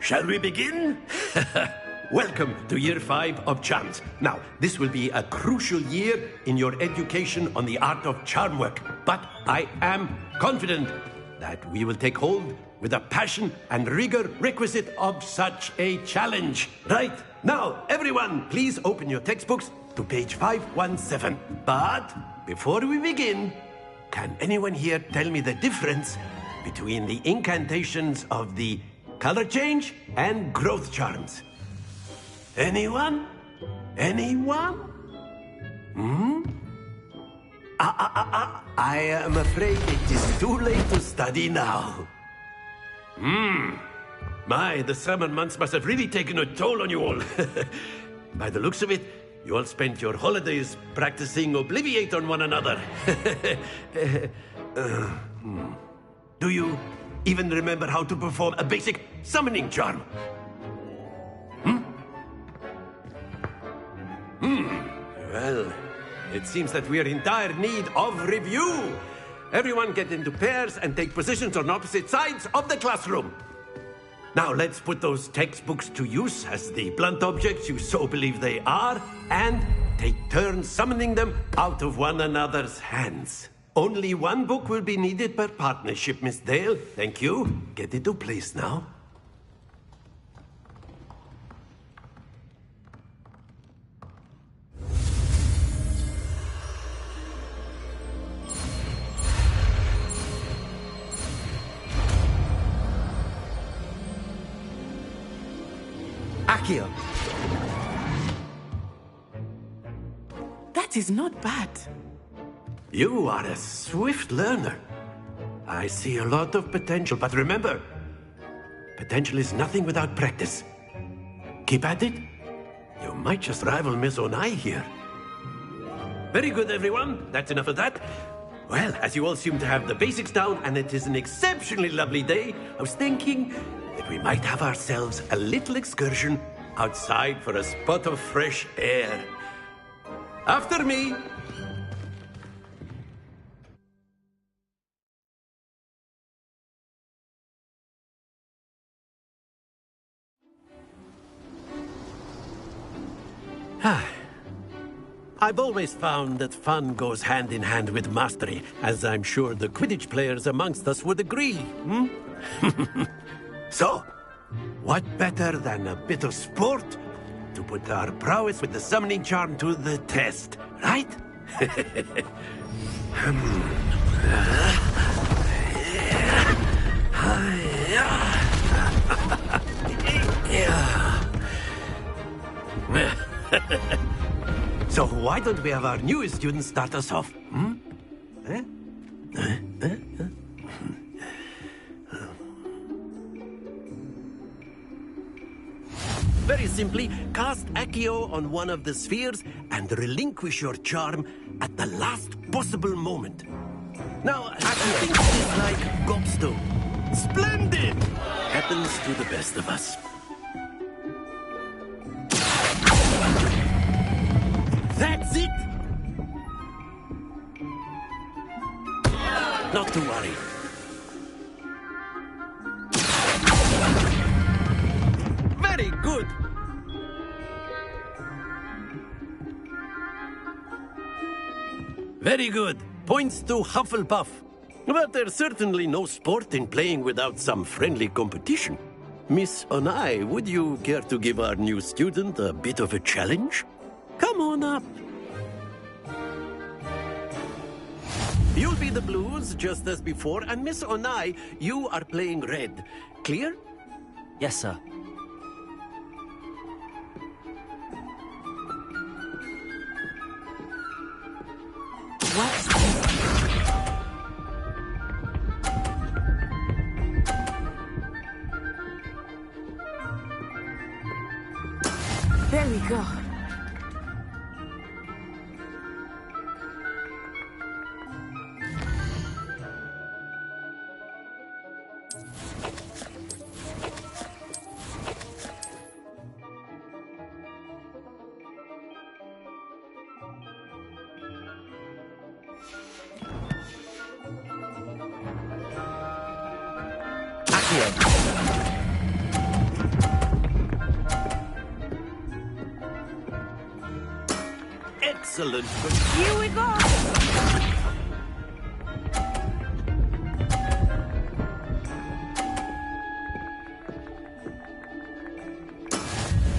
shall we begin? Welcome to Year 5 of Charms. Now, this will be a crucial year in your education on the art of charm work. But I am confident that we will take hold with the passion and rigor requisite of such a challenge. Right, now, everyone, please open your textbooks to page 517. But before we begin, can anyone here tell me the difference between the incantations of the color change and growth charms? Anyone? Anyone? I am afraid it is too late to study now. My, the summer months must have really taken a toll on you all. By the looks of it, you all spent your holidays practicing Obliviate on one another. Do you even remember how to perform a basic summoning charm? Well, it seems that we are in dire need of review. Everyone get into pairs and take positions on opposite sides of the classroom. Now let's put those textbooks to use as the blunt objects you so believe they are, and take turns summoning them out of one another's hands. Only one book will be needed per partnership, Miss Dale. Thank you. Get into place now. Akio. That is not bad. You are a swift learner. I see a lot of potential, but remember, potential is nothing without practice. Keep at it. You might just rival Miss Onai here. Very good, everyone. That's enough of that. Well, as you all seem to have the basics down, and it is an exceptionally lovely day, I was thinking that we might have ourselves a little excursion outside for a spot of fresh air. After me. I've always found that fun goes hand in hand with mastery, as I'm sure the Quidditch players amongst us would agree. So, what better than a bit of sport to put our prowess with the summoning charm to the test, right? So why don't we have our newest student start us off? Very simply, cast Accio on one of the spheres and relinquish your charm at the last possible moment. Now, I think it's like gobstone. Splendid! Happens to the best of us. That's it! Not to worry. Very good! Very good. Points to Hufflepuff. But there's certainly no sport in playing without some friendly competition. Miss Onai, would you care to give our new student a bit of a challenge? Come on up. You'll be the blues, just as before, and Miss Onai, you are playing red. Clear? Yes, sir. What's There we go. excellent. Here we go!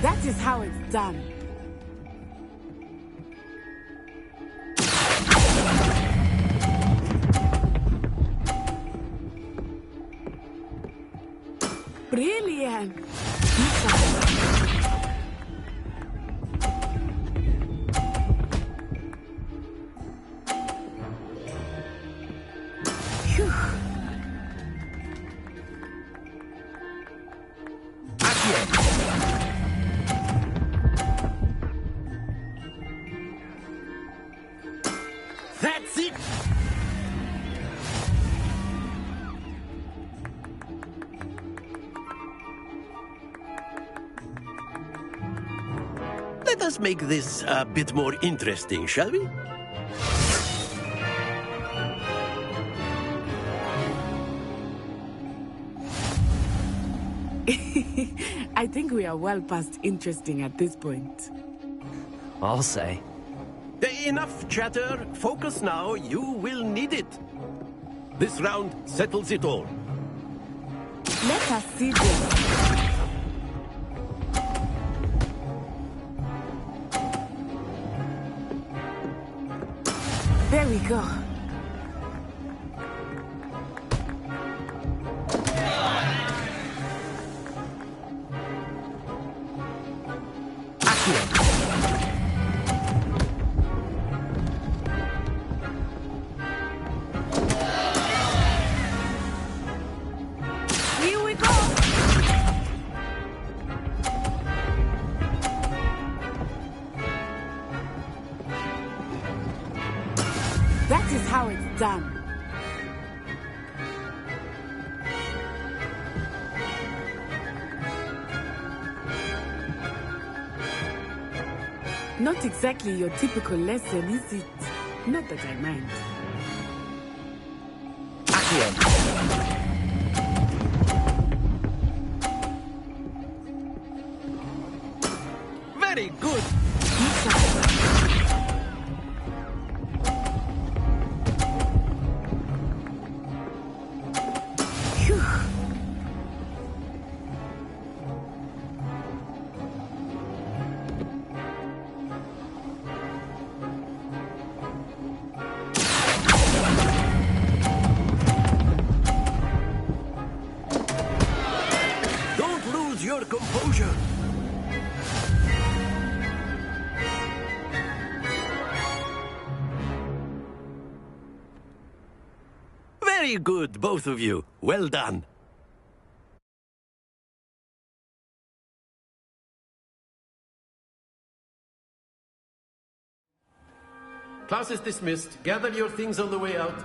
That is how it's done. Brilliant! Phew. That's it! Let us make this a bit more interesting, shall we? I think we are well past interesting at this point. I'll say. Enough chatter. Focus now. You will need it. This round settles it all. Let us see this. There we go. Here we go. That is how it's done. Not exactly your typical lesson, is it? Not that I mind. Very good. Phew. Don't lose your composure. Very good, both of you. Well done. Class is dismissed. Gather your things on the way out.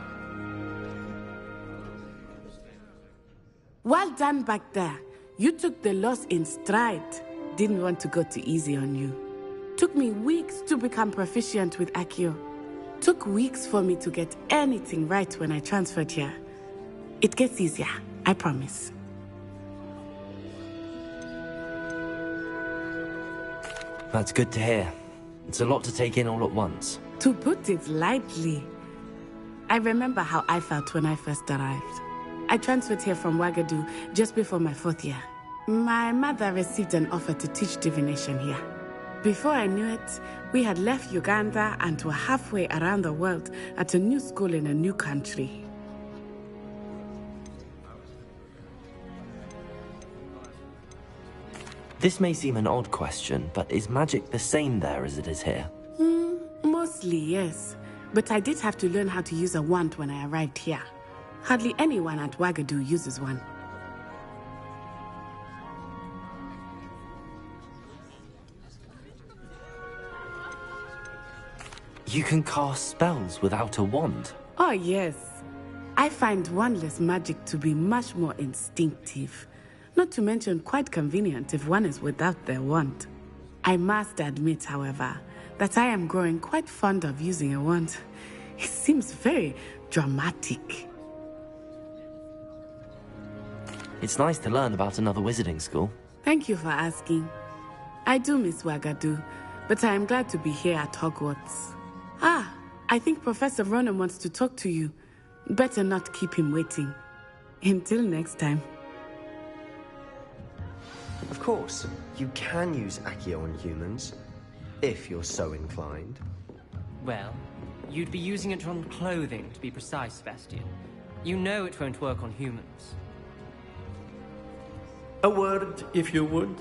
Well done back there. You took the loss in stride. Didn't want to go too easy on you. Took me weeks to become proficient with Accio. Took weeks for me to get anything right when I transferred here. It gets easier, I promise. That's good to hear. It's a lot to take in all at once. To put it lightly, I remember how I felt when I first arrived. I transferred here from Ouagadougou just before my 4th year. My mother received an offer to teach divination here. Before I knew it, we had left Uganda and were halfway around the world at a new school in a new country. This may seem an odd question, but is magic the same there as it is here? Mostly, yes. But I did have to learn how to use a wand when I arrived here. Hardly anyone at Ouagadougou uses one. You can cast spells without a wand? Oh, yes. I find wandless magic to be much more instinctive. Not to mention quite convenient if one is without their wand. I must admit, however, that I am growing quite fond of using a wand. It seems very dramatic. It's nice to learn about another wizarding school. Thank you for asking. I do miss Ouagadougou, but I am glad to be here at Hogwarts. Ah, I think Professor Ronan wants to talk to you. Better not keep him waiting. Until next time. Of course, you can use Accio on humans, if you're so inclined. Well, you'd be using it on clothing, to be precise, Sebastian. You know it won't work on humans. A word, if you would.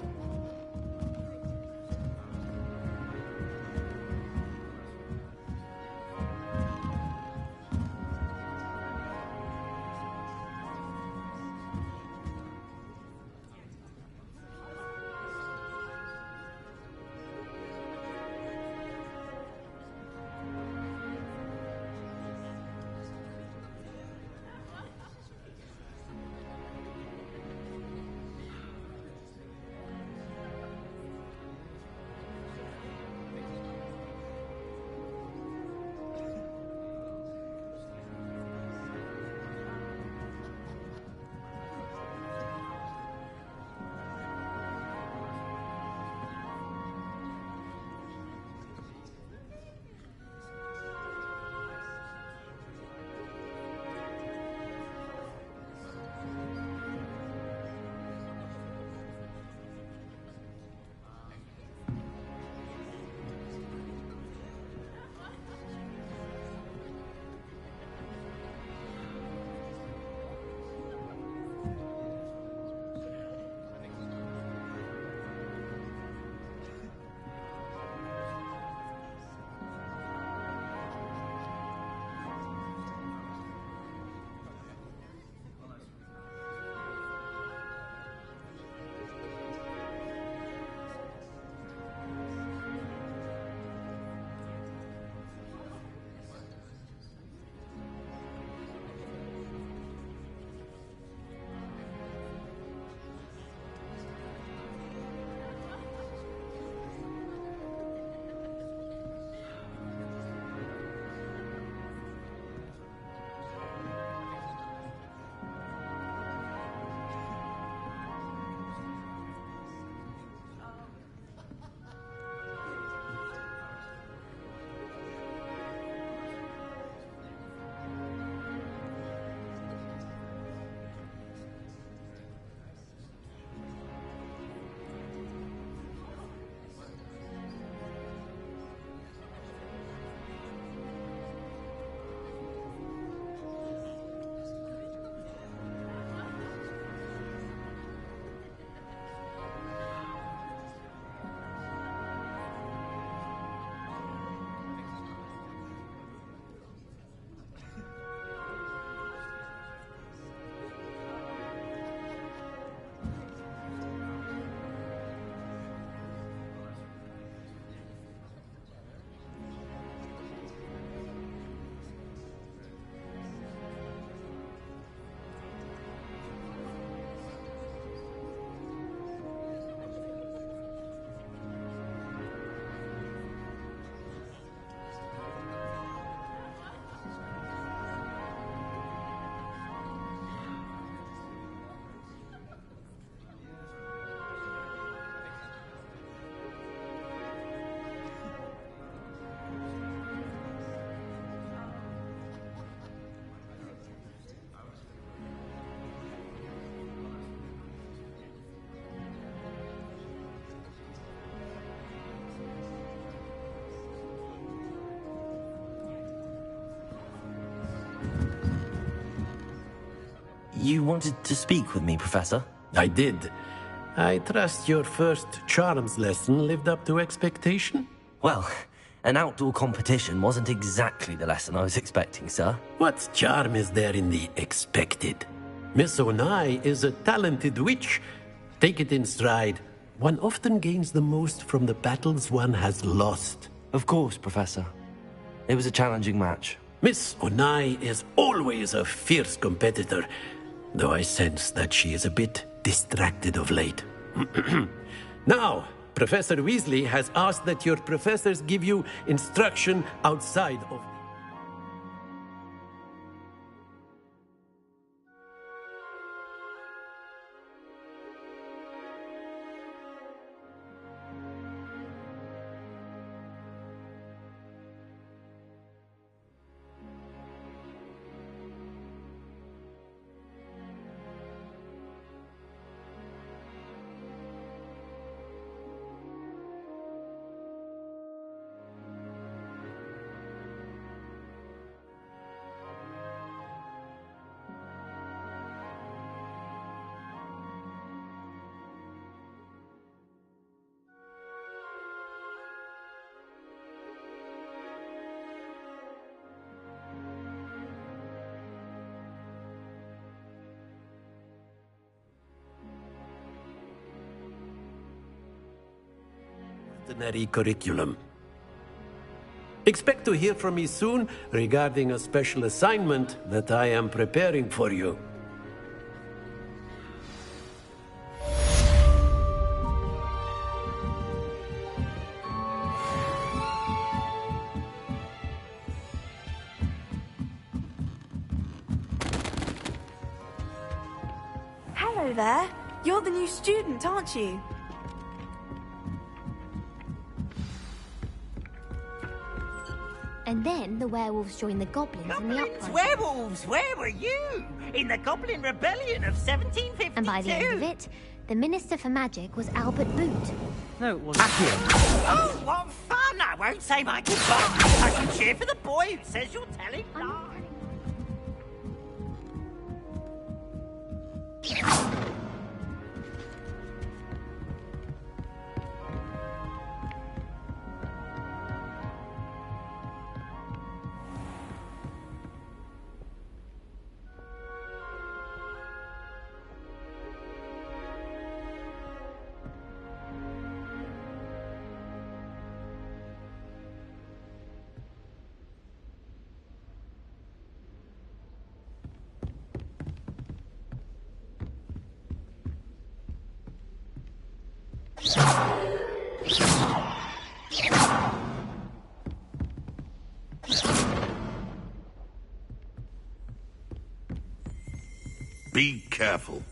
You wanted to speak with me, Professor? I did. I trust your first charms lesson lived up to expectation? Well, an outdoor competition wasn't exactly the lesson I was expecting, sir. What charm is there in the expected? Miss Onai is a talented witch. Take it in stride. One often gains the most from the battles one has lost. Of course, Professor. It was a challenging match. Miss Onai is always a fierce competitor, though I sense that she is a bit distracted of late. Now, Professor Weasley has asked that your professors give you instruction outside of... ordinary curriculum. Expect to hear from me soon regarding a special assignment that I am preparing for you. Hello there. You're the new student, aren't you? And then the werewolves joined the goblins in the Goblins, uprising. werewolves, where were you? In the Goblin Rebellion of 1752? And by the end of it, the Minister for Magic was Albert Boot. No, it wasn't. Oh, what fun! I won't say my goodbye. I can cheer for the boy who says you're telling lies. Be careful.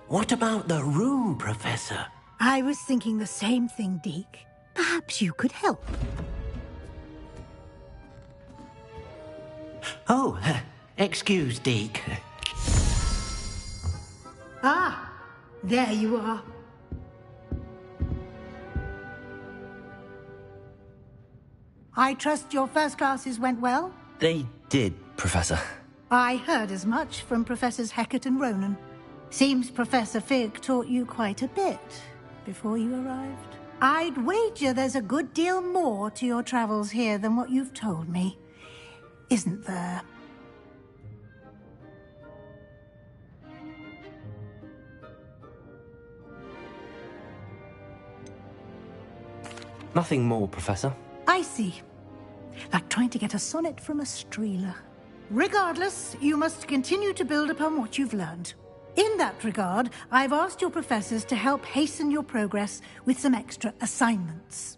What about the room, Professor? I was thinking the same thing, Deke. Perhaps you could help. Oh, excuse, Deke. Ah, there you are. I trust your first classes went well? They did, Professor. I heard as much from Professors Hecat and Ronan. Seems Professor Fig taught you quite a bit before you arrived. I'd wager there's a good deal more to your travels here than what you've told me. Isn't there? Nothing more, Professor. I see. Like trying to get a sonnet from a streeler. Regardless, you must continue to build upon what you've learned. In that regard, I've asked your professors to help hasten your progress with some extra assignments.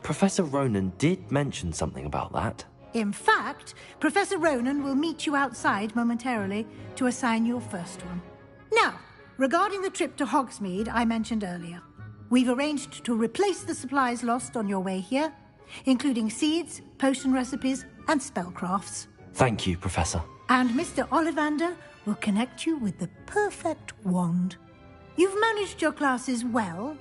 Professor Ronan did mention something about that. In fact, Professor Ronan will meet you outside momentarily to assign your first one. Now, regarding the trip to Hogsmeade I mentioned earlier, we've arranged to replace the supplies lost on your way here, including seeds, potion recipes, and spellcrafts. Thank you, Professor. And Mr. Ollivander will connect you with the perfect wand. You've managed your classes well.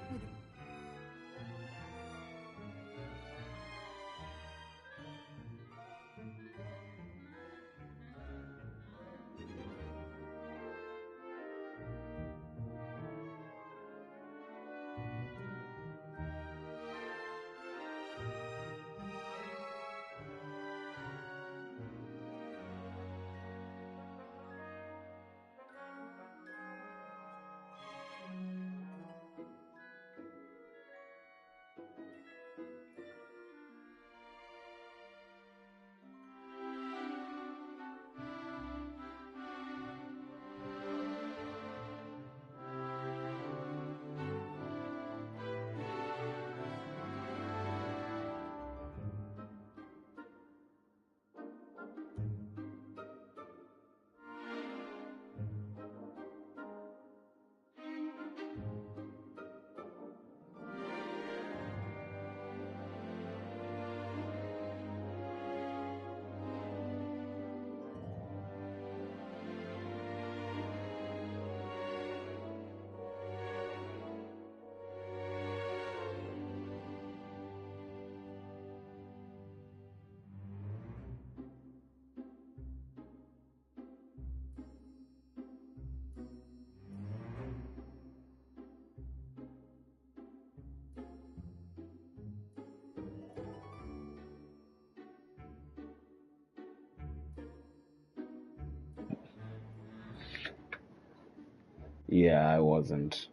Yeah, I wasn't.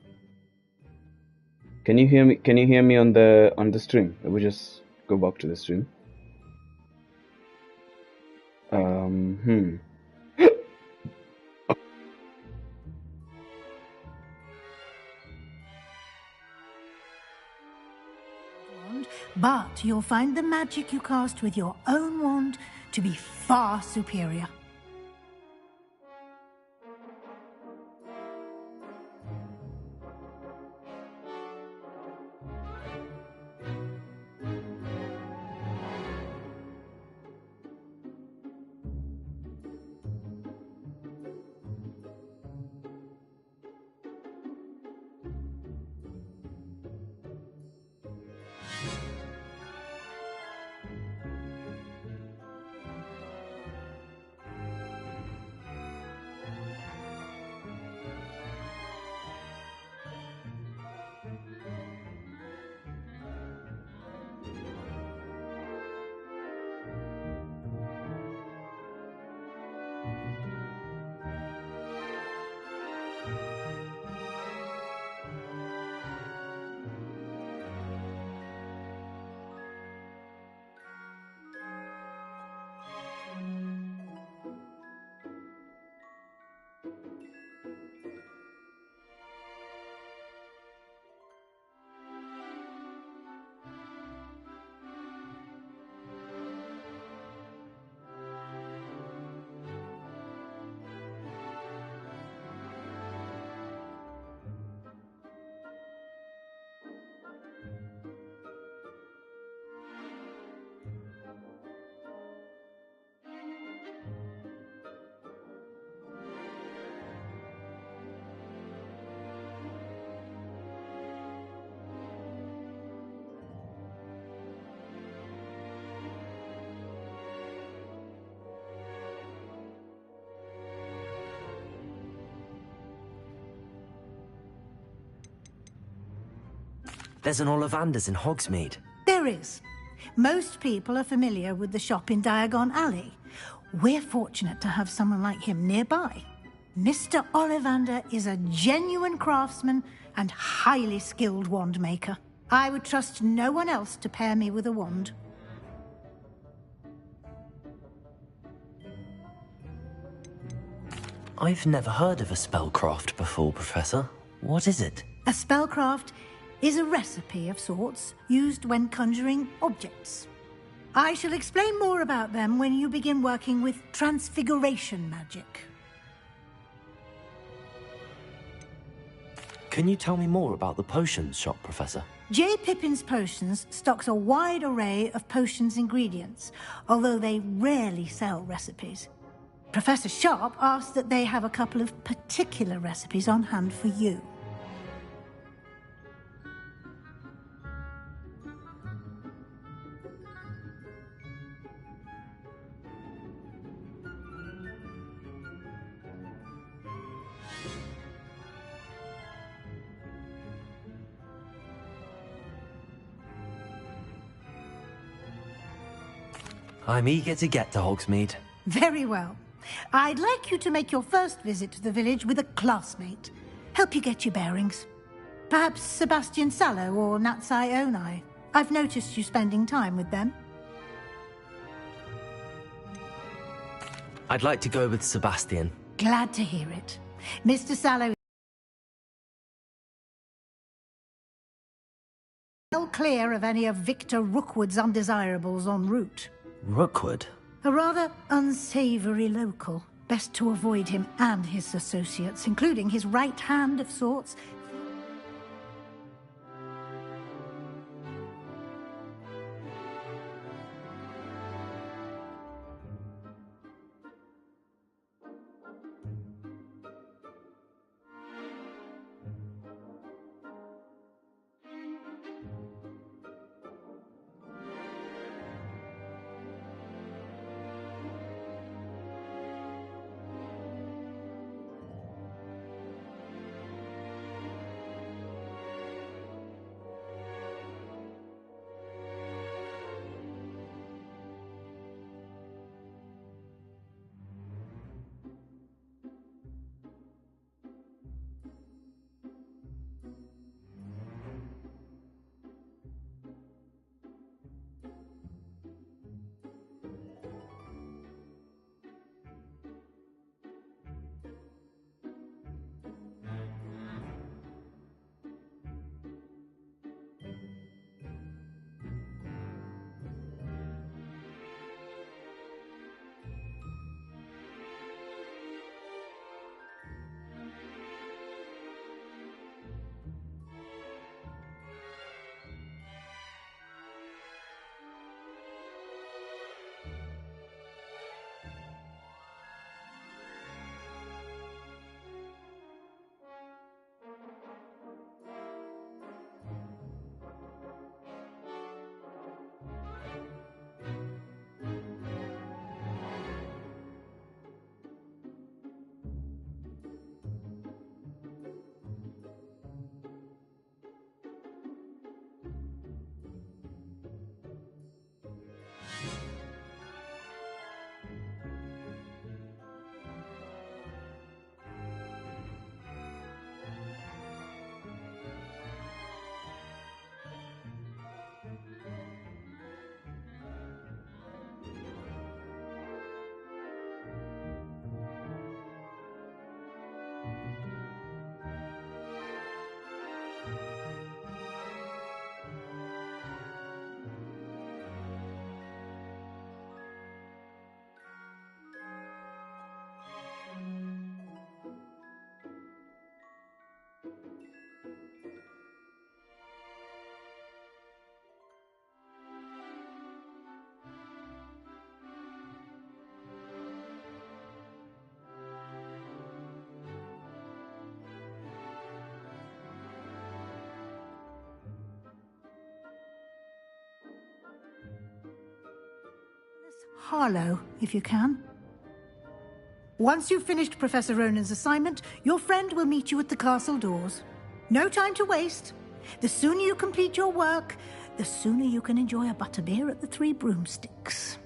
Can you hear me? Can you hear me on the stream? Let me just go back to the stream. But you'll find the magic you cast with your own wand to be far superior. There's an Ollivander's in Hogsmeade. There is. Most people are familiar with the shop in Diagon Alley. We're fortunate to have someone like him nearby. Mr. Ollivander is a genuine craftsman and highly skilled wand maker. I would trust no one else to pair me with a wand. I've never heard of a spellcraft before, Professor. What is it? A spellcraft is a recipe of sorts used when conjuring objects. I shall explain more about them when you begin working with transfiguration magic. Can you tell me more about the potions shop, Professor? J. Pippin's Potions stocks a wide array of potions ingredients, although they rarely sell recipes. Professor Sharp asked that they have a couple of particular recipes on hand for you. I'm eager to get to Hogsmeade. Very well. I'd like you to make your first visit to the village with a classmate. Help you get your bearings. Perhaps Sebastian Sallow or Natsai Onai. I've noticed you spending time with them. I'd like to go with Sebastian. Glad to hear it. Mr. Sallow is well clear of any of Victor Rookwood's undesirables en route. Rookwood? A rather unsavory local. Best to avoid him and his associates, including his right hand of sorts. Harlow, if you can. Once you've finished Professor Ronan's assignment, your friend will meet you at the castle doors. No time to waste. The sooner you complete your work, the sooner you can enjoy a butterbeer at the Three Broomsticks.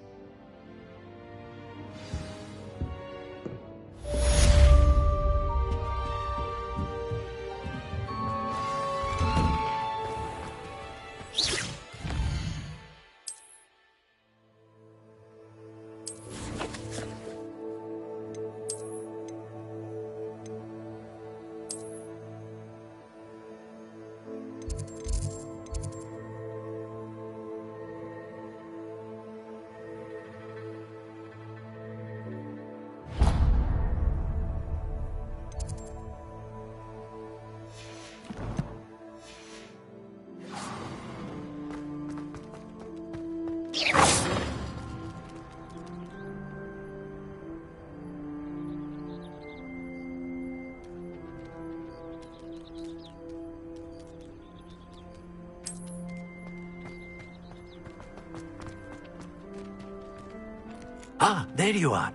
Ah, there you are.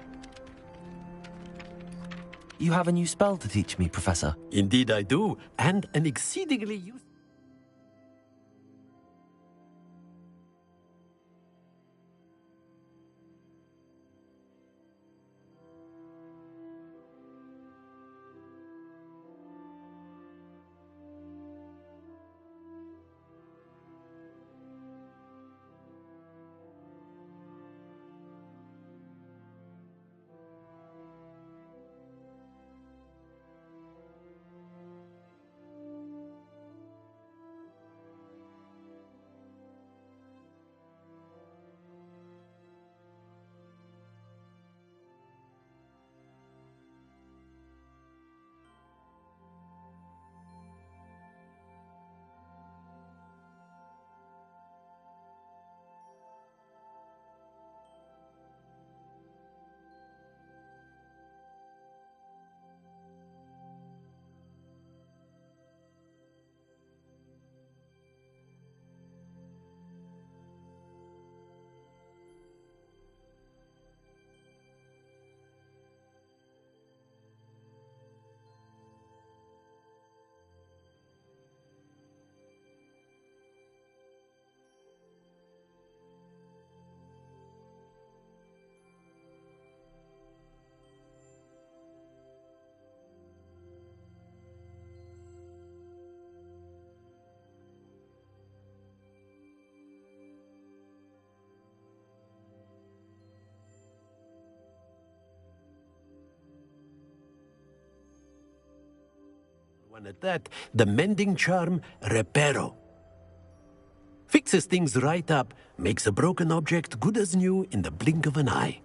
You have a new spell to teach me, Professor. Indeed I do, and an exceedingly useful... One at that, the mending charm, Reparo. Fixes things right up, makes a broken object good as new in the blink of an eye.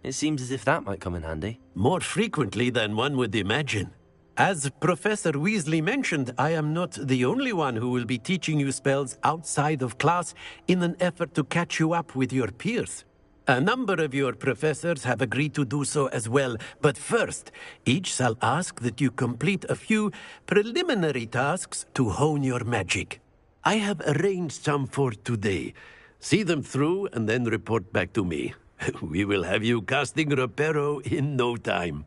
It seems as if that might come in handy. More frequently than one would imagine. As Professor Weasley mentioned, I am not the only one who will be teaching you spells outside of class in an effort to catch you up with your peers. A number of your professors have agreed to do so as well, but first, each shall ask that you complete a few preliminary tasks to hone your magic. I have arranged some for today. See them through and then report back to me. We will have you casting Reparo in no time.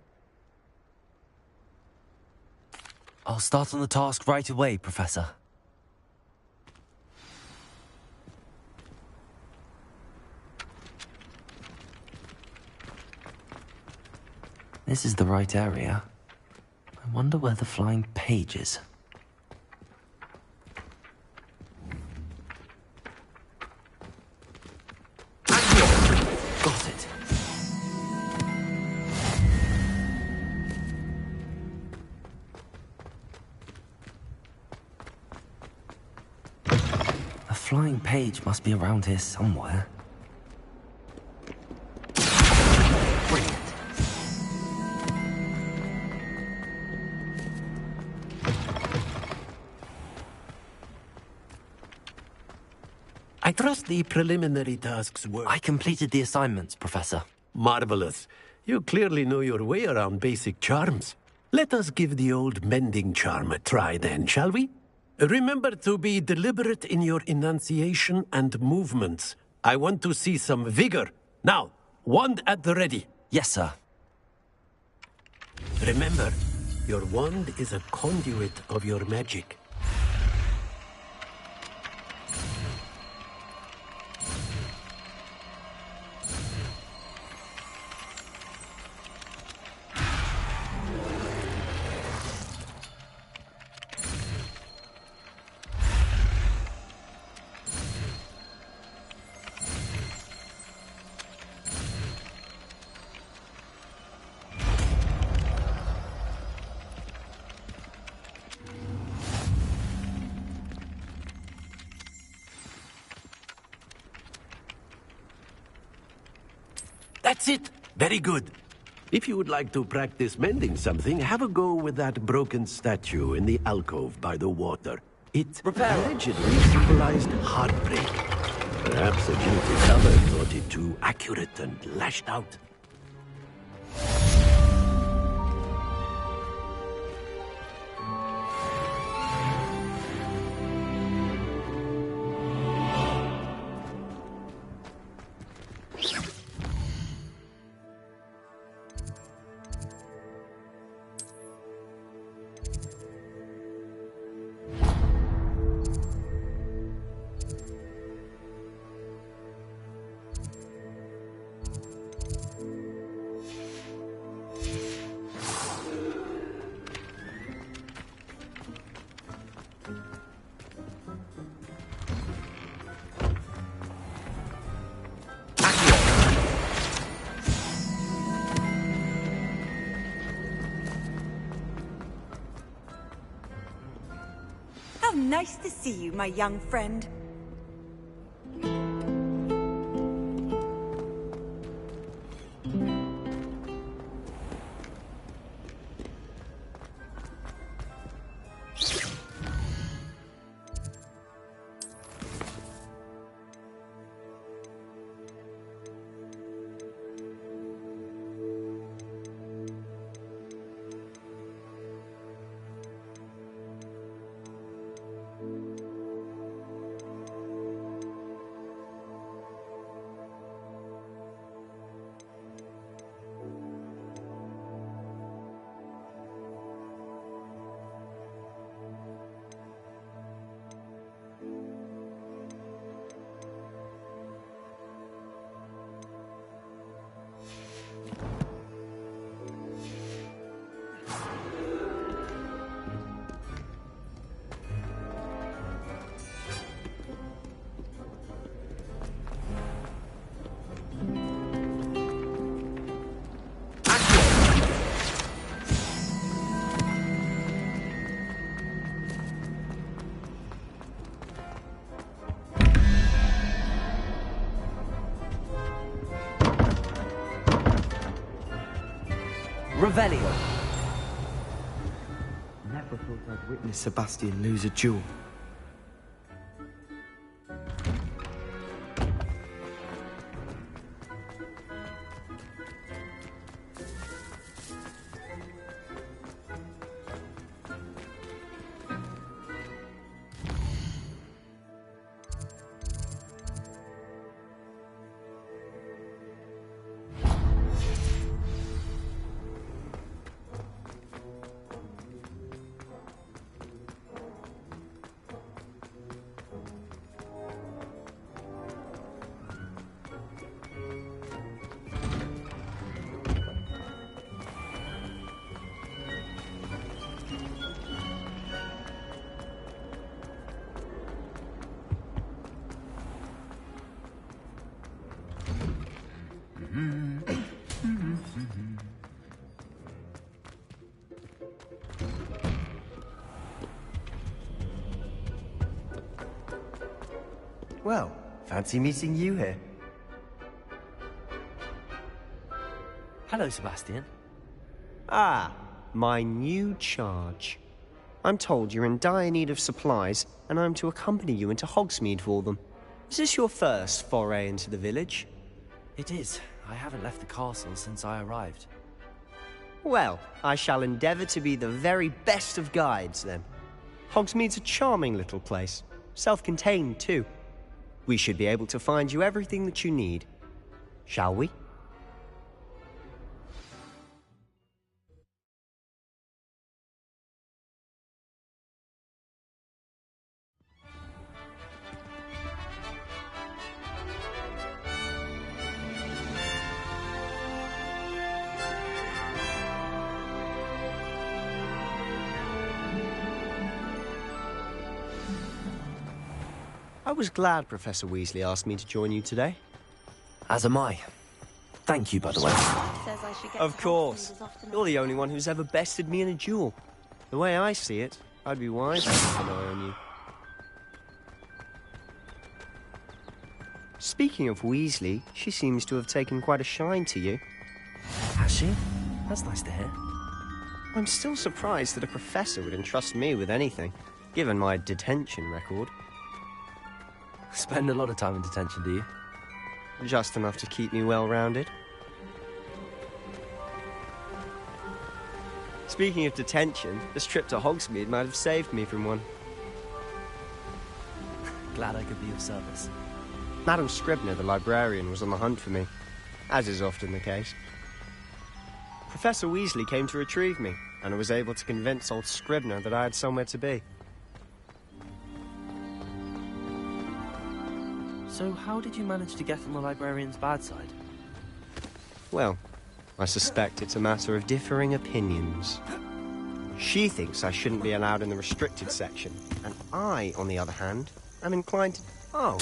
I'll start on the task right away, Professor. This is the right area. I wonder where the flying page is. Got it. A flying page must be around here somewhere. I trust the preliminary tasks were... I completed the assignments, Professor. Marvelous. You clearly know your way around basic charms. Let us give the old mending charm a try then, shall we? Remember to be deliberate in your enunciation and movements. I want to see some vigor. Now, wand at the ready. Yes, sir. Remember, your wand is a conduit of your magic. That's it. Very good. If you would like to practice mending something, have a go with that broken statue in the alcove by the water. It allegedly symbolized heartbreak. Perhaps a guilty lover thought it too accurate and lashed out. How nice to see you, my young friend. Revelio. Never thought I'd witness Sebastian lose a duel. Well, fancy meeting you here. Hello, Sebastian. Ah, my new charge. I'm told you're in dire need of supplies, and I'm to accompany you into Hogsmeade for them. Is this your first foray into the village? It is. I haven't left the castle since I arrived. Well, I shall endeavour to be the very best of guides, then. Hogsmeade's a charming little place. Self-contained, too. We should be able to find you everything that you need. Shall we? I was glad Professor Weasley asked me to join you today. As am I. Thank you, by the way. Of course. You're the only one who's ever bested me in a duel. The way I see it, I'd be wise to keep an eye on you. Speaking of Weasley, she seems to have taken quite a shine to you. Has she? That's nice to hear. I'm still surprised that a professor would entrust me with anything, given my detention record. Spend a lot of time in detention, do you? Just enough to keep me well-rounded. Speaking of detention, this trip to Hogsmeade might have saved me from one. Glad I could be of service. Madam Scribner, the librarian, was on the hunt for me, as is often the case. Professor Weasley came to retrieve me, and I was able to convince old Scribner that I had somewhere to be. So how did you manage to get on the librarian's bad side? Well, I suspect it's a matter of differing opinions. She thinks I shouldn't be allowed in the restricted section, and I, on the other hand, am inclined to... Oh,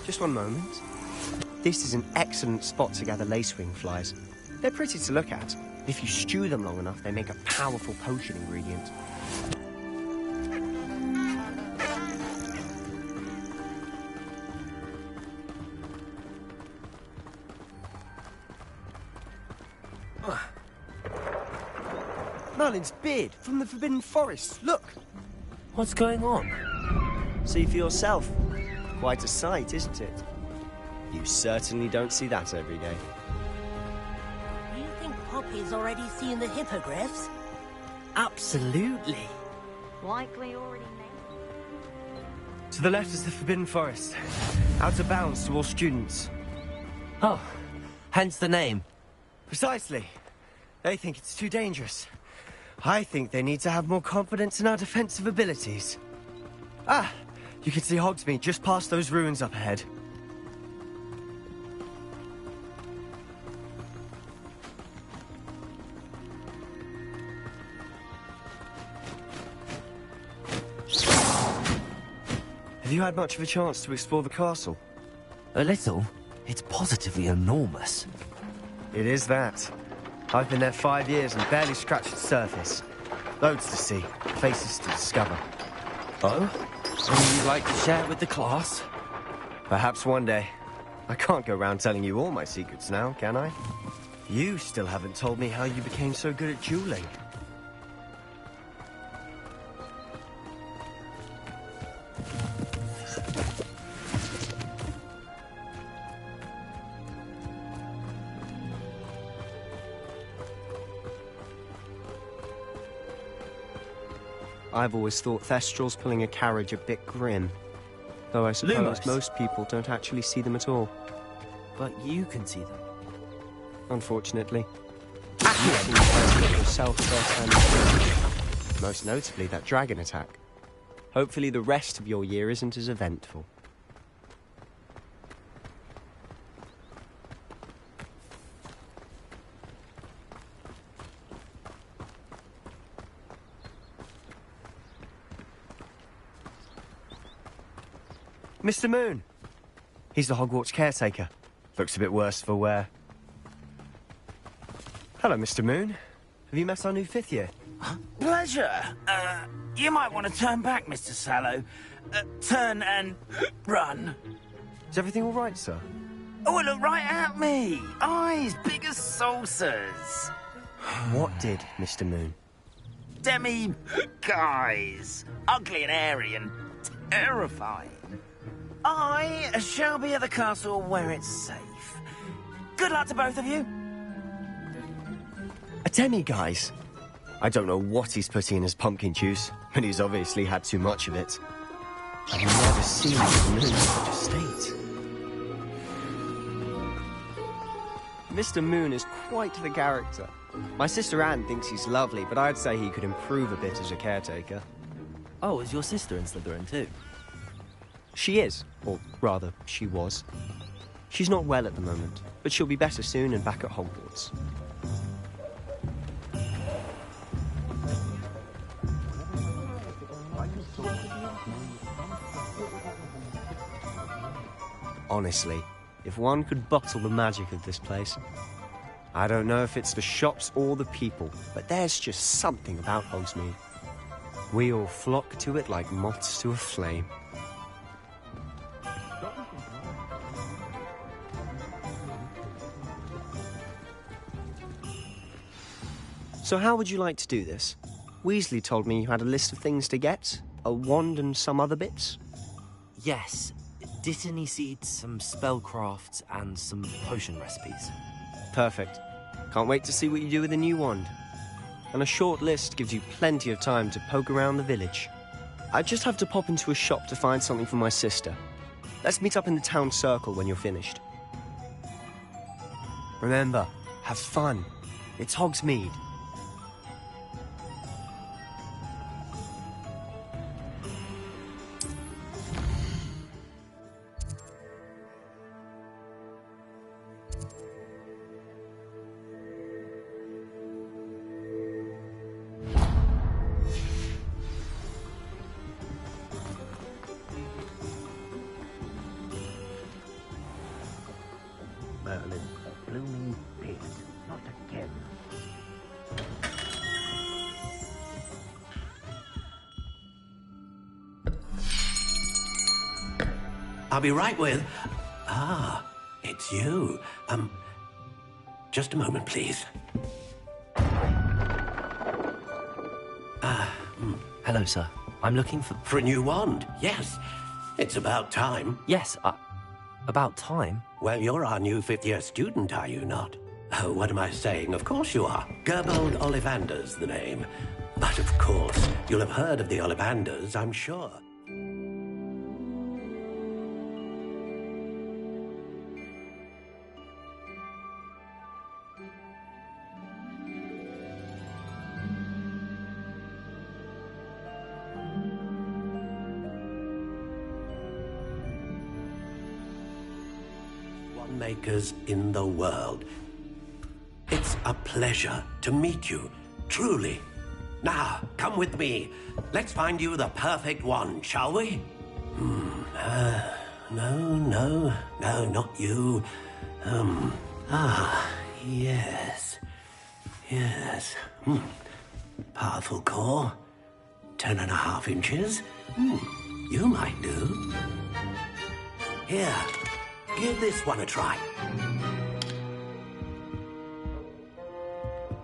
just one moment. This is an excellent spot to gather lacewing flies. They're pretty to look at. If you stew them long enough, they make a powerful potion ingredient. Merlin's beard from the Forbidden Forest. Look! What's going on? See for yourself. Quite a sight, isn't it? You certainly don't see that every day. Do you think Poppy's already seen the hippogriffs? Absolutely. Likely already made. To the left is the Forbidden Forest. Out of bounds to all students. Oh, hence the name. Precisely. They think it's too dangerous. I think they need to have more confidence in our defensive abilities. Ah, you can see Hogsmeade just past those ruins up ahead. Have you had much of a chance to explore the castle? A little. It's positively enormous. It is that. I've been there 5 years and barely scratched the surface. Loads to see, faces to discover. Oh? And you'd like to share with the class? Perhaps one day. I can't go around telling you all my secrets now, can I? You still haven't told me how you became so good at dueling. I've always thought Thestrals pulling a carriage a bit grim. Though I suppose Lumos. most people don't actually see them at all. But you can see them. Unfortunately. You seem to have it yourself firsthand. Most notably that dragon attack. Hopefully the rest of your year isn't as eventful. Mr. Moon. He's the Hogwarts caretaker. Looks a bit worse for wear. Hello, Mr. Moon. Have you met our new 5th year? Pleasure. You might want to turn back, Mr. Sallow. Turn and run. Is everything all right, sir? Oh, look right at me. Eyes big as saucers. What did, Mr. Moon? Guys. Ugly and airy and terrifying. I shall be at the castle where it's safe. Good luck to both of you. A demi-guise? I don't know what he's putting in his pumpkin juice, but he's obviously had too much of it. I've never seen Mr. Moon in such a state. Mr. Moon is quite the character. My sister Anne thinks he's lovely, but I'd say he could improve a bit as a caretaker. Oh, is your sister in Slytherin too? She is, or rather, she was. She's not well at the moment, but she'll be better soon and back at Hogwarts. Honestly, if one could bottle the magic of this place. I don't know if it's the shops or the people, but there's just something about Hogsmeade. We all flock to it like moths to a flame. So how would you like to do this? Weasley told me you had a list of things to get, a wand and some other bits. Yes. Dittany seeds, some spellcrafts, and some potion recipes. Perfect. Can't wait to see what you do with the new wand. And a short list gives you plenty of time to poke around the village. I just have to pop into a shop to find something for my sister. Let's meet up in the town circle when you're finished. Remember, have fun. It's Hogsmeade. Merlin, a blooming pig. Not again. I'll be right with... Ah, it's you. Just a moment, please. Hello, sir. I'm looking for... For a new wand, yes. It's about time. Yes, about time? Well, you're our new fifth-year student, are you not? Oh, what am I saying? Of course you are. Gerbold Ollivander's the name. But of course, you'll have heard of the Ollivanders, I'm sure. Makers in the world. It's a pleasure to meet you, truly. Now, come with me. Let's find you the perfect one, shall we? No, not you. Yes. Powerful core. 10.5 inches. You might do. Here. Give this one a try.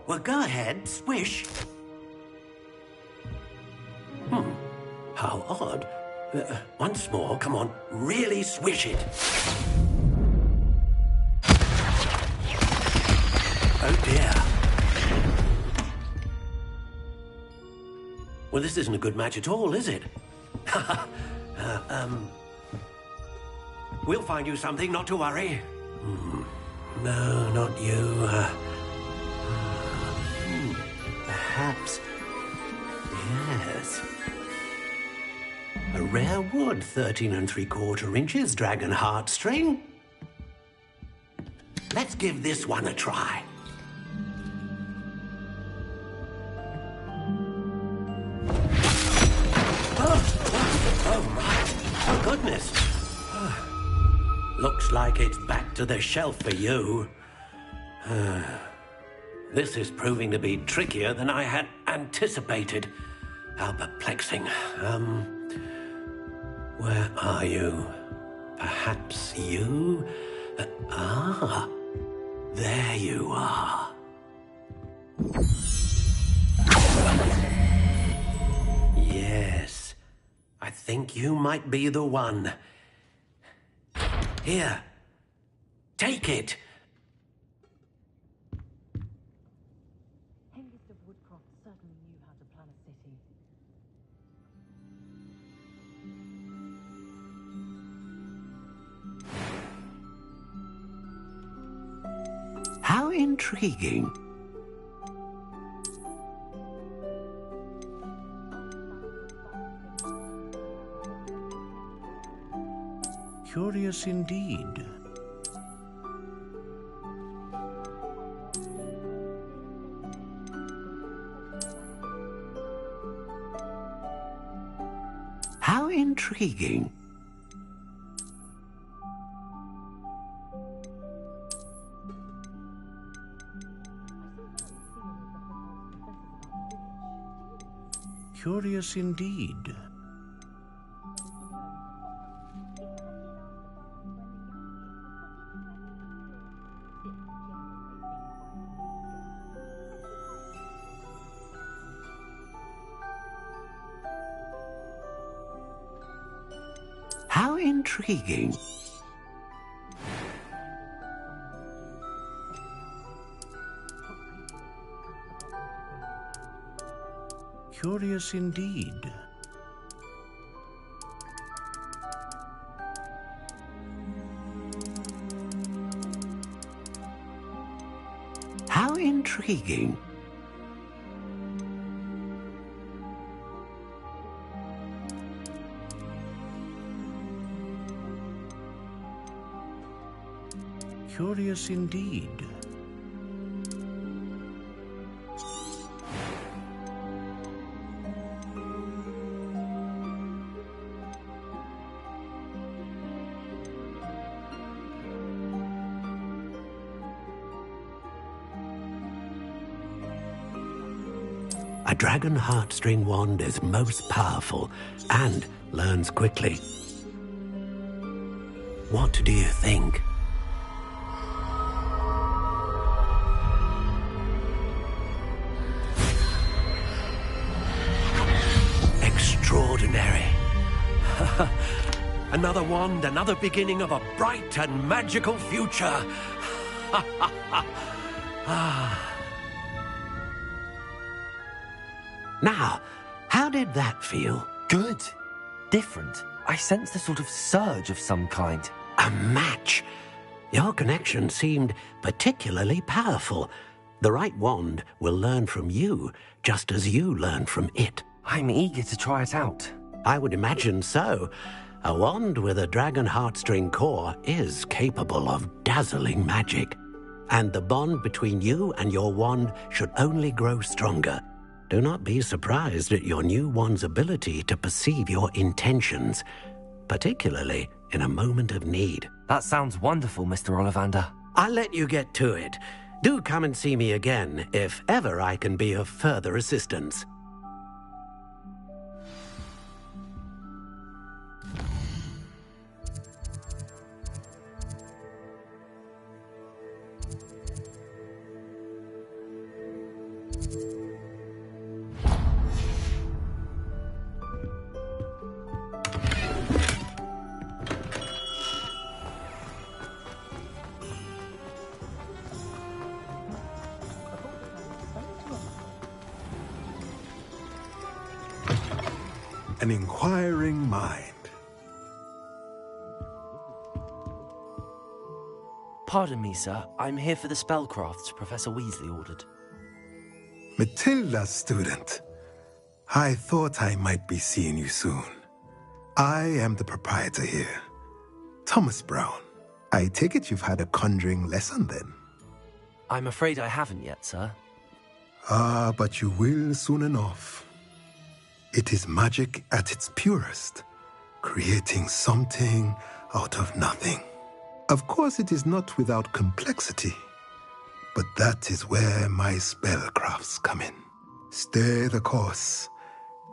Well, go ahead, swish. How odd. Once more, come on, really swish it. Oh dear. Well, this isn't a good match at all, is it? We'll find you something, not to worry. No, not you. Perhaps. Yes. A rare wood, 13 3/4 inches, dragon heartstring. Let's give this one a try. Oh my! Oh goodness! Looks like it's back to the shelf for you. This is proving to be trickier than I had anticipated. How perplexing. Where are you? Perhaps you? There you are. Yes, I think you might be the one. Here, take it. Hengist of Woodcroft certainly knew how to plan a city. How intriguing. Curious indeed. How intriguing. Curious indeed. How intriguing. Curious indeed. How intriguing. Curious indeed. A dragon heartstring wand is most powerful and learns quickly. What do you think? Extraordinary. Another wand, another beginning of a bright and magical future. Now, how did that feel? Good. Different. I sensed a sort of surge of some kind. A match. Your connection seemed particularly powerful. The right wand will learn from you, just as you learn from it. I'm eager to try it out. I would imagine so. A wand with a dragon heartstring core is capable of dazzling magic. And the bond between you and your wand should only grow stronger. Do not be surprised at your new wand's ability to perceive your intentions, particularly in a moment of need. That sounds wonderful, Mr. Ollivander. I'll let you get to it. Do come and see me again if ever I can be of further assistance. An inquiring mind. Pardon me, sir. I'm here for the spellcrafts Professor Weasley ordered. Matilda, student. I thought I might be seeing you soon. I am the proprietor here, Thomas Brown. I take it you've had a conjuring lesson then? I'm afraid I haven't yet, sir. Ah, but you will soon enough. It is magic at its purest, creating something out of nothing. Of course, it is not without complexity, but that is where my spellcrafts come in. Stay the course,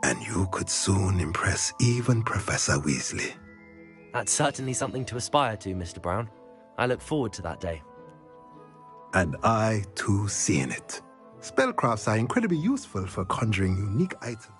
and you could soon impress even Professor Weasley. That's certainly something to aspire to, Mr. Brown. I look forward to that day. And I, too, seeing it. Spellcrafts are incredibly useful for conjuring unique items.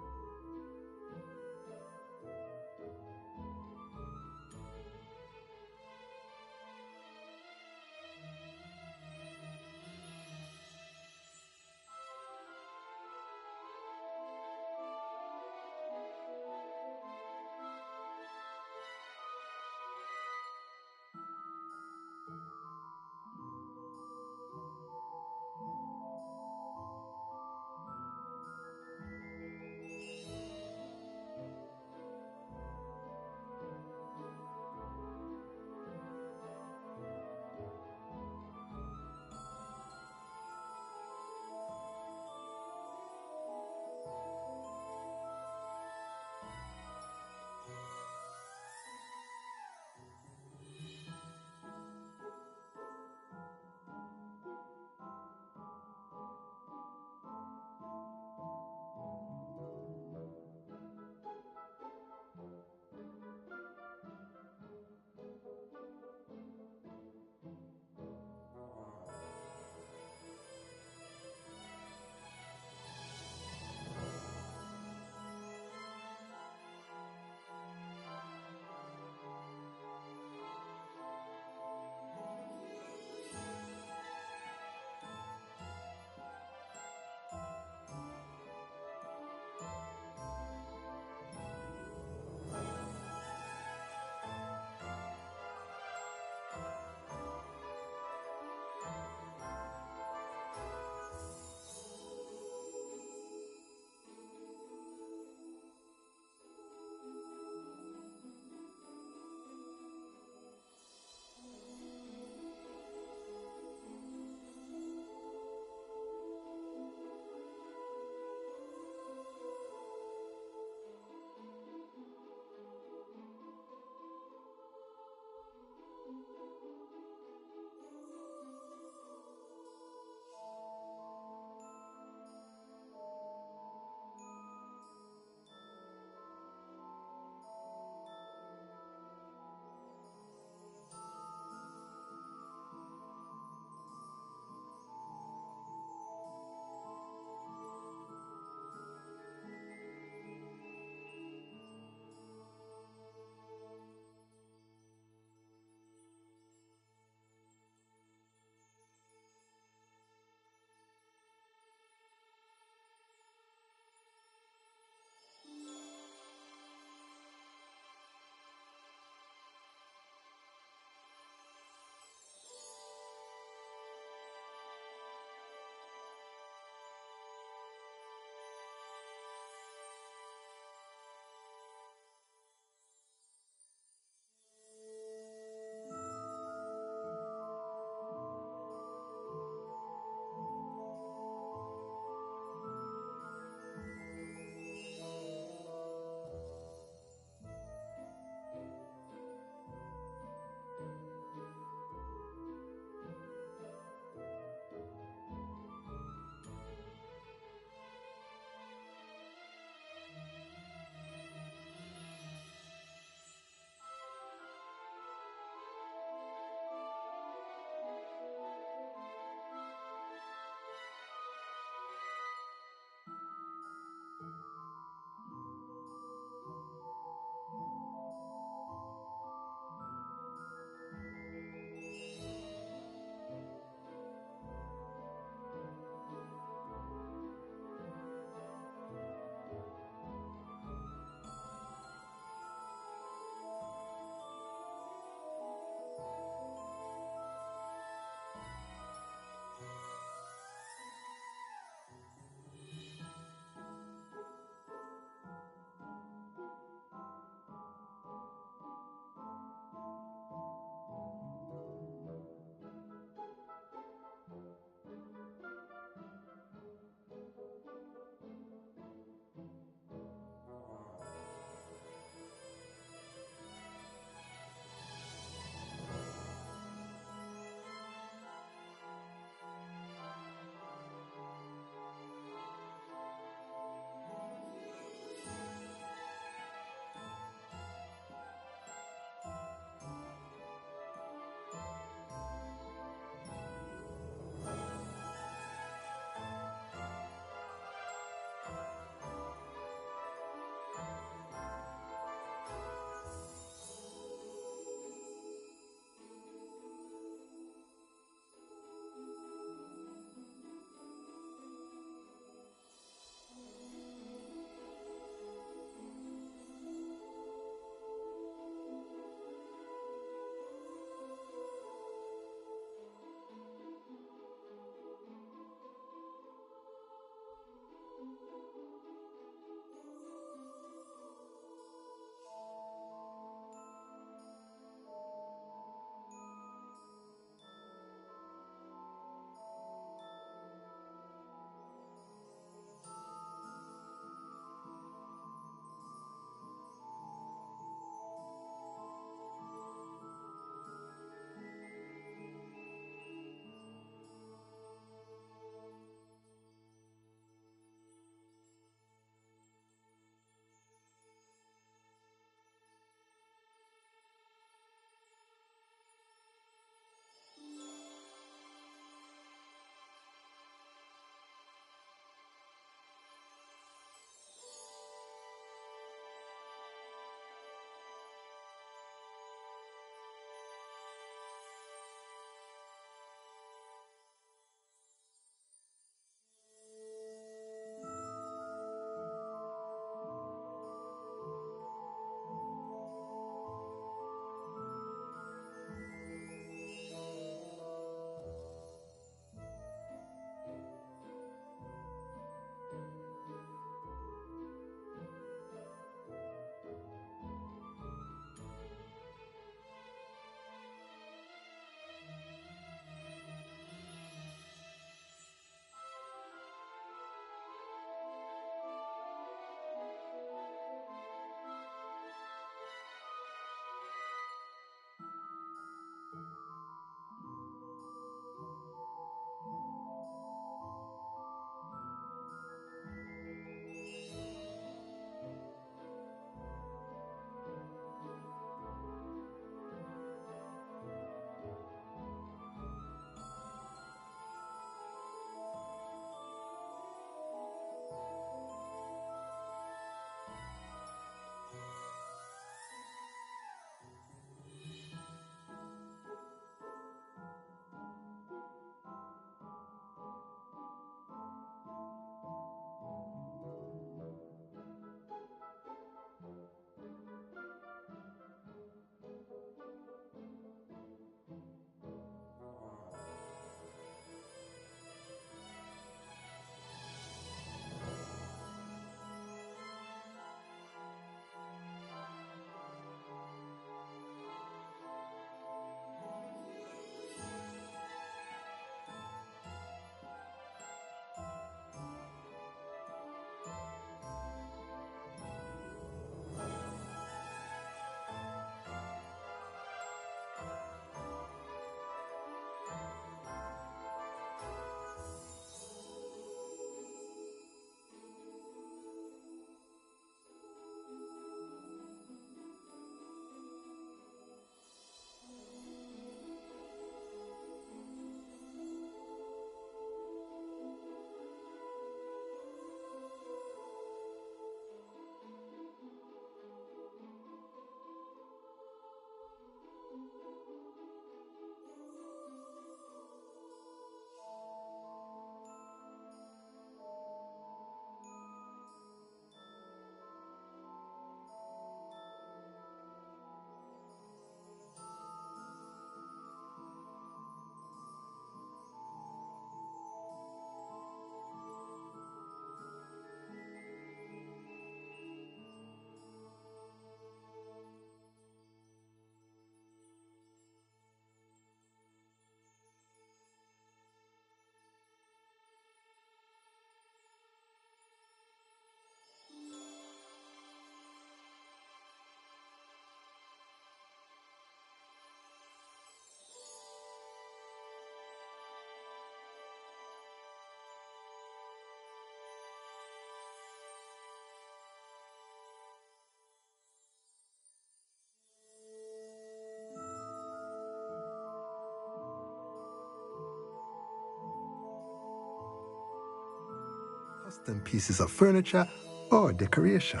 custom pieces of furniture or decoration.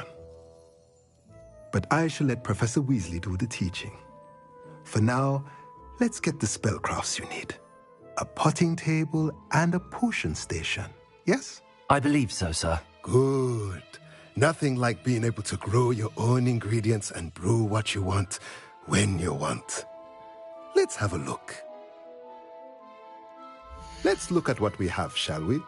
But I shall let Professor Weasley do the teaching. For now, let's get the spellcrafts you need. A potting table and a potion station, yes? I believe so, sir. Good. Nothing like being able to grow your own ingredients and brew what you want when you want. Let's have a look. Let's look at what we have, shall we?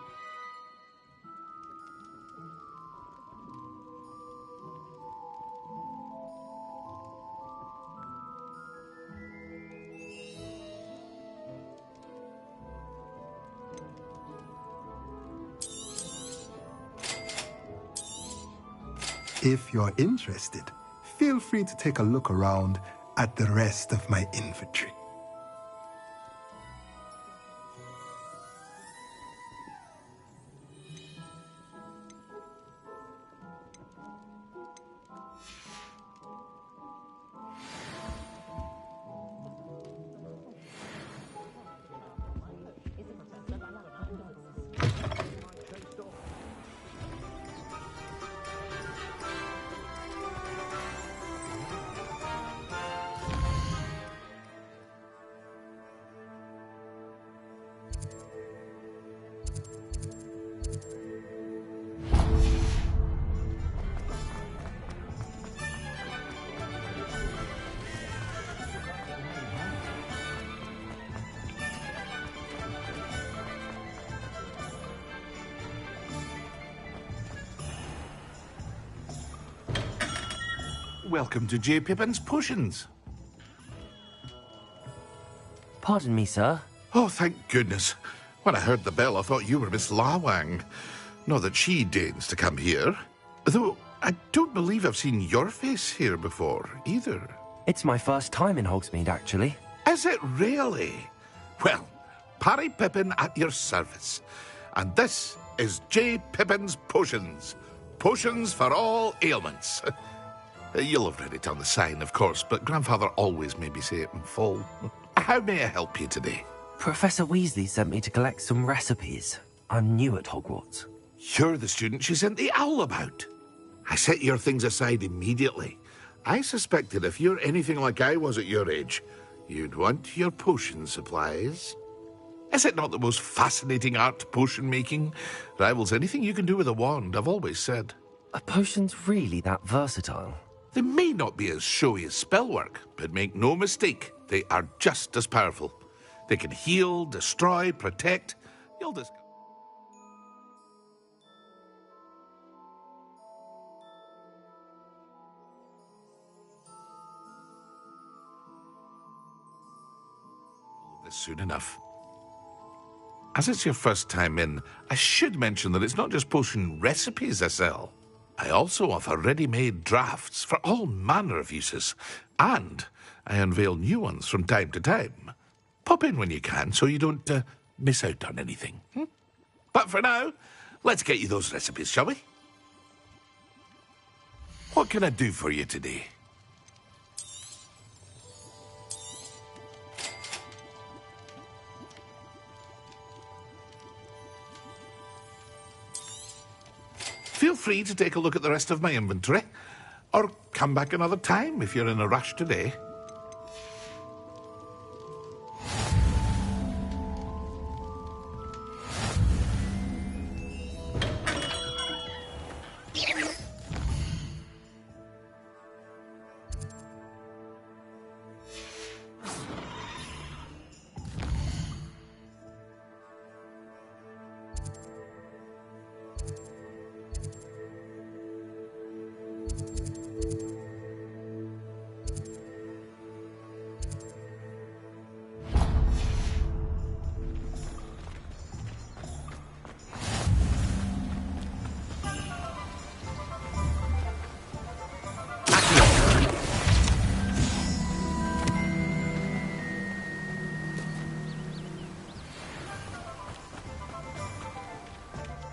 If you're interested, feel free to take a look around at the rest of my inventory. Welcome to J. Pippin's Potions. Pardon me, sir. Oh, thank goodness. When I heard the bell, I thought you were Miss Lawang. Not that she deigns to come here. Though, I don't believe I've seen your face here before, either. It's my first time in Hogsmeade, actually. Is it really? Well, Parry Pippin at your service. And this is J. Pippin's Potions. Potions for all ailments. You'll have read it on the sign, of course, but Grandfather always made me say it in full. How may I help you today? Professor Weasley sent me to collect some recipes. I'm new at Hogwarts. You're the student she sent the owl about. I set your things aside immediately. I suspected if you're anything like I was at your age, you'd want your potion supplies. Is it not the most fascinating art, potion making? Rivals anything you can do with a wand, I've always said. Are potions really that versatile? They may not be as showy as spellwork, but make no mistake, they are just as powerful. They can heal, destroy, protect. You'll discover. This soon enough. As it's your first time in, I should mention that it's not just potion recipes I sell. I also offer ready-made drafts for all manner of uses, and I unveil new ones from time to time. Pop in when you can so you don't miss out on anything. But for now, let's get you those recipes, shall we? What can I do for you today? Feel free to take a look at the rest of my inventory, or come back another time if you're in a rush today.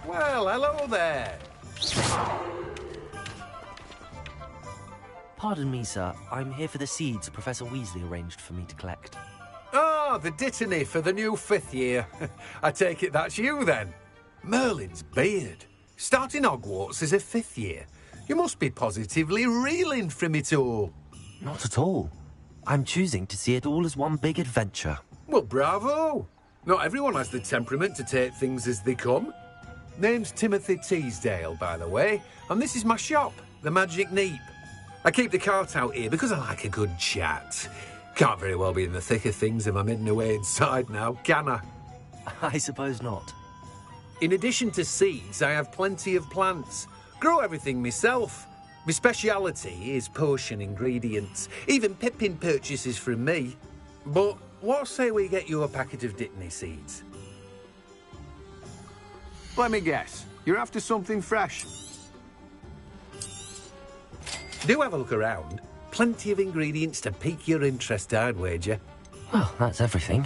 Well, hello there. Pardon me, sir. I'm here for the seeds Professor Weasley arranged for me to collect. Ah, the dittany for the new 5th year. I take it that's you, then. Merlin's beard. Starting Hogwarts as a 5th year. You must be positively reeling from it all. Not at all. I'm choosing to see it all as one big adventure. Well, bravo! Not everyone has the temperament to take things as they come. Name's Timothy Teasdale, by the way, and this is my shop, the Magic Neep. I keep the cart out here because I like a good chat. Can't very well be in the thick of things if I'm hidden away inside now, can I? I suppose not. In addition to seeds, I have plenty of plants. Grow everything myself. My speciality is potion ingredients. Even Pippin purchases from me. But what say we get you a packet of Dittany seeds? Let me guess. You're after something fresh. Do have a look around. Plenty of ingredients to pique your interest, I'd wager. Well, that's everything.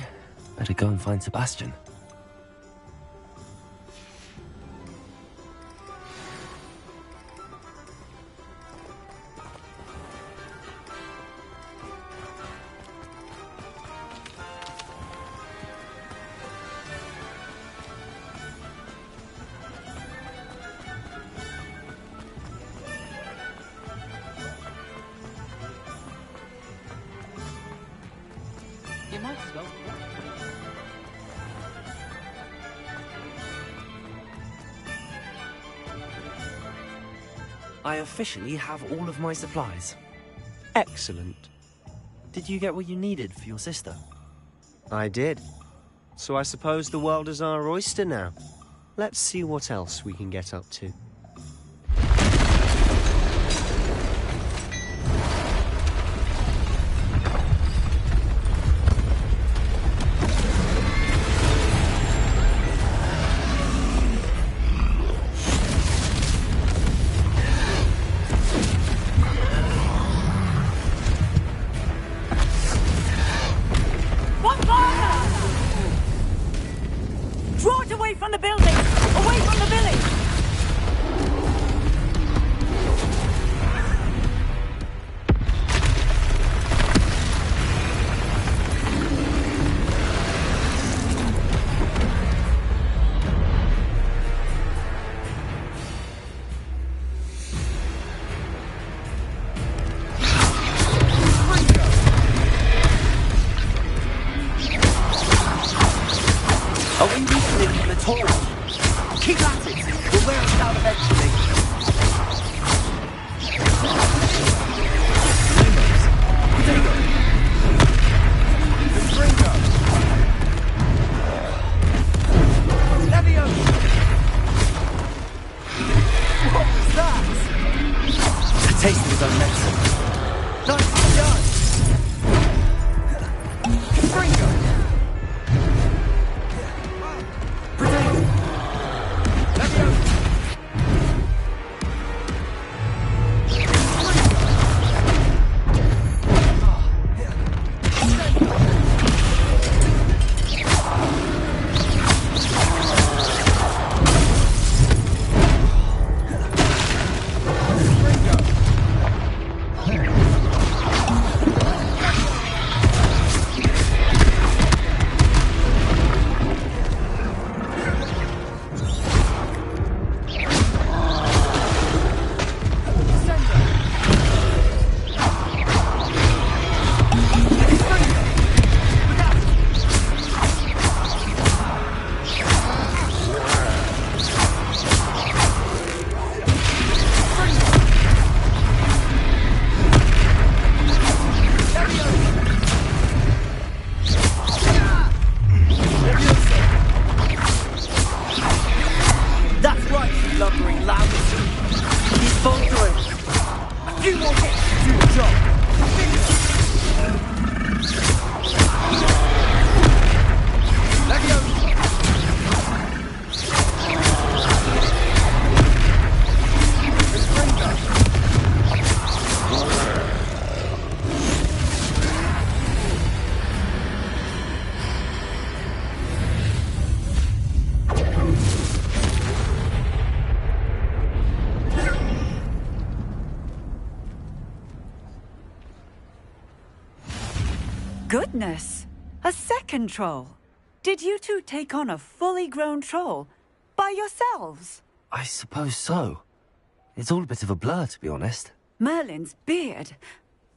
Better go and find Sebastian. You might as well. I officially have all of my supplies. Excellent. Did you get what you needed for your sister? I did. So I suppose the world is our oyster now. Let's see what else we can get up to. Draw it away from the building! Away from the village! Are we weakening them at all? Keep at it! We'll wear us down eventually. What was that? The taste was unnatural. Nicely done! Fringo! Lumbering loudly. He's faltering. A few more hits to do the job. Let go. Goodness! A second troll! Did you two take on a fully grown troll by yourselves? I suppose so. It's all a bit of a blur, to be honest. Merlin's beard.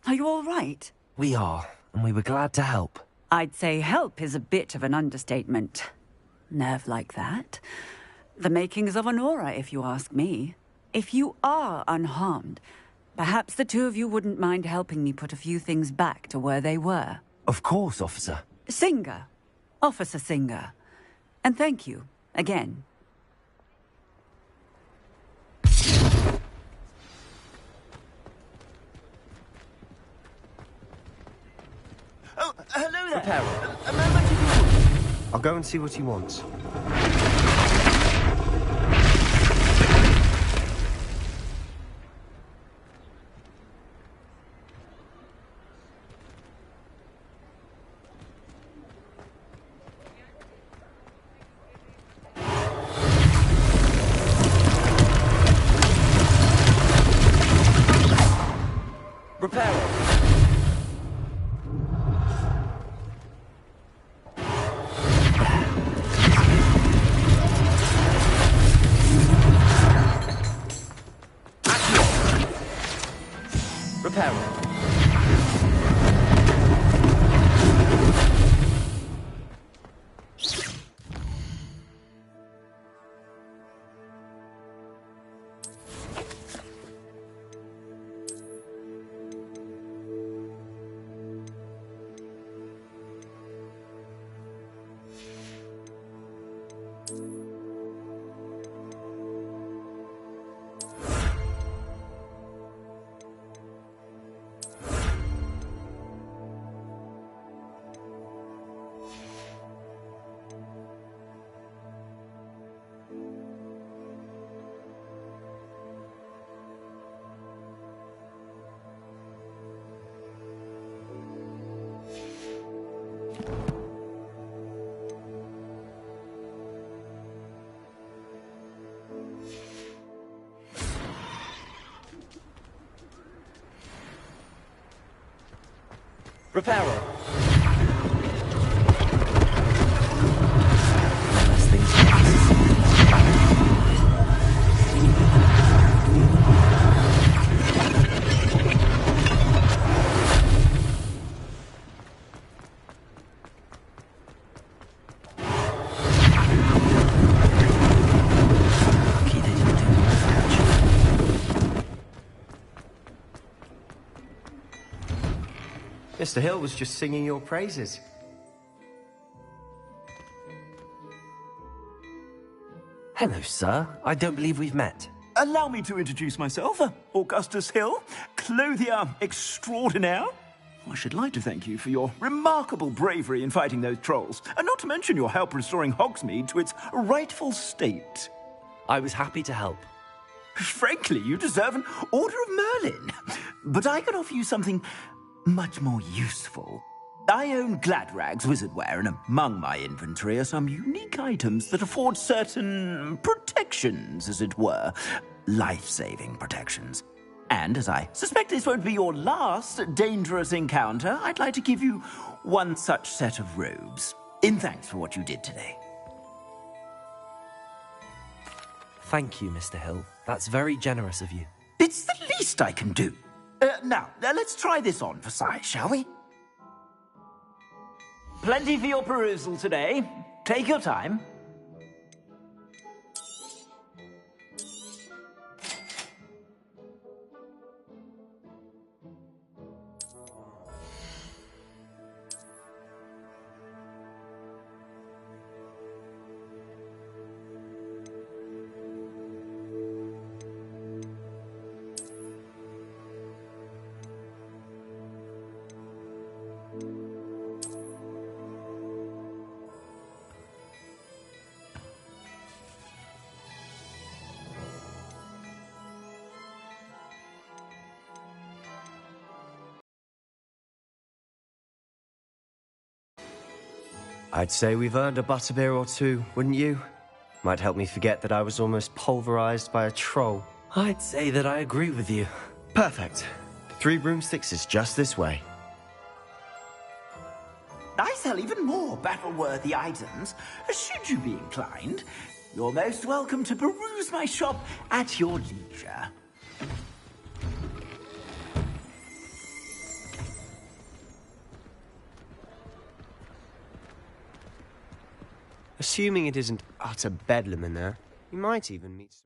Are you all right? We are, and we were glad to help. I'd say help is a bit of an understatement. Nerve like that. The makings of an aura, if you ask me. If you are unharmed, perhaps the two of you wouldn't mind helping me put a few things back to where they were. Of course, officer. Singer. Officer Singer. And thank you, again. Oh, hello there. Reparo. A moment if you would. I'll go and see what he wants. Reparo. Mr. Hill was just singing your praises. Hello, sir. I don't believe we've met. Allow me to introduce myself, Augustus Hill, clothier extraordinaire. I should like to thank you for your remarkable bravery in fighting those trolls, and not to mention your help restoring Hogsmeade to its rightful state. I was happy to help. Frankly, you deserve an Order of Merlin. But I can offer you something much more useful. I own Gladrag's wizardware, and among my inventory are some unique items that afford certain protections, as it were. Life-saving protections. And as I suspect this won't be your last dangerous encounter, I'd like to give you one such set of robes, in thanks for what you did today. Thank you, Mr. Hill. That's very generous of you. It's the least I can do. Now, let's try this on for size, shall we? Plenty for your perusal today. Take your time. I'd say we've earned a butterbeer or two, wouldn't you? Might help me forget that I was almost pulverized by a troll. I'd say that I agree with you. Perfect. 3 broomsticks is just this way. I sell even more battle-worthy items, should you be inclined. You're most welcome to peruse my shop at your leisure. Assuming it isn't utter bedlam in there, you might even meet...